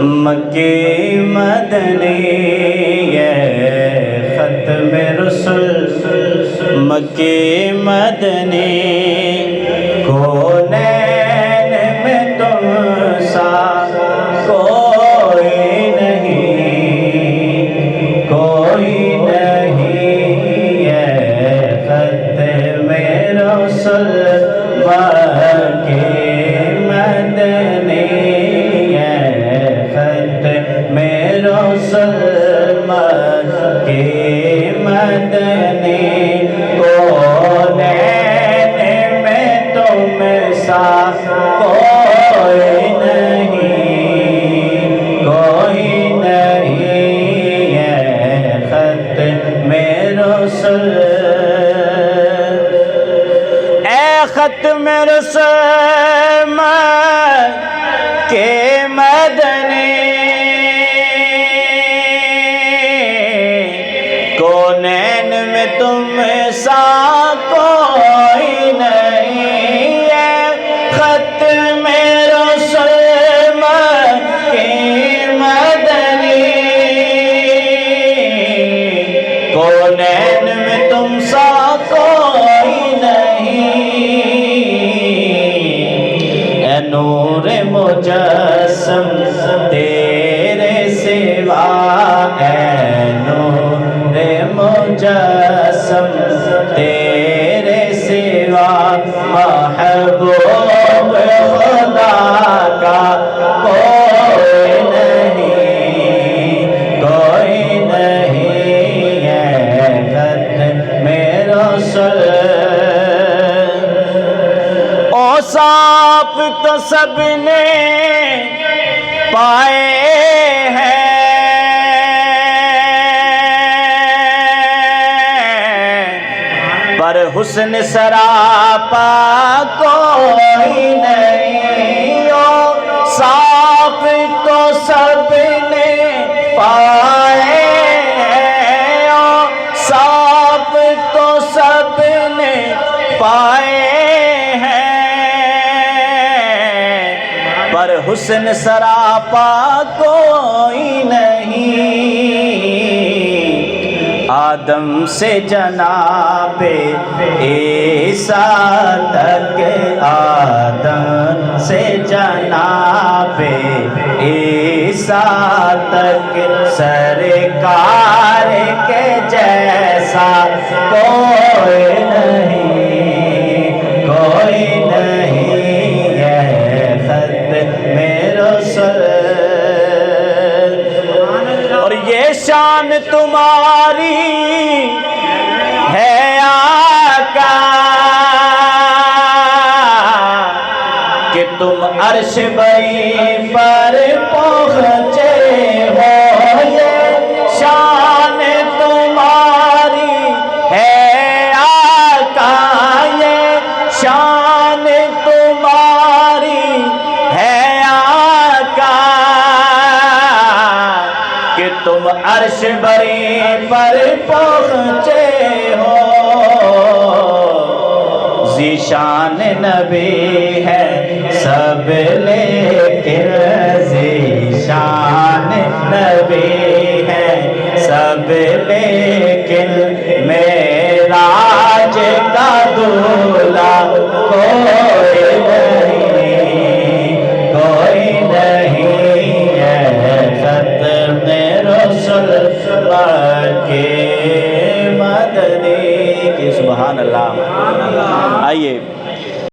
مکی مدنی یہ ختم رسل مکی مدنی کونین میں تم سا کوئی نہیں یہ ختم رسل مکی مدنی مکی مدنی کونین میں تم سا کوئی نہیں یہ ختم رسل اے ختم رسل مکی مدنی کونین میں تم سا کوئی نہیں ہے ختم رسل مکی مدنی کونین میں تم سا کوئی نہیں اے نور مجسم تیرے سوا اے نور مجسم تیرے سوا محبوب خدا کا کوئی نہیں یہ ختم رسل اوصاف تو سب نے پائے ہیں پر حسن سراپا کوئی نہیں اوصاف تو سب نے پائے ہیں اوصاف تو سب نے پائے پر حسن سراپا کوئی نہیں آدم سے جناب عیسیٰ تک آدم سے جناب عیسیٰ تک سرکار کے جیسا کوئی نہیں اور یہ شان تمہاری ہے آقا کہ تم عرش بری پر پہنچے ہو یہ شان تمہاری ہے آقا یہ شان تمہاری ہے آقا کہ تم عرش بری پر پہنچے ہو ذیشان نبی ہے سب لیکن ذیشان نبی ہے سب لیکن معراج کا دولہ کوئی نہیں ہے ختم رسل مکی مدنی کی سبحان اللہ. آئیے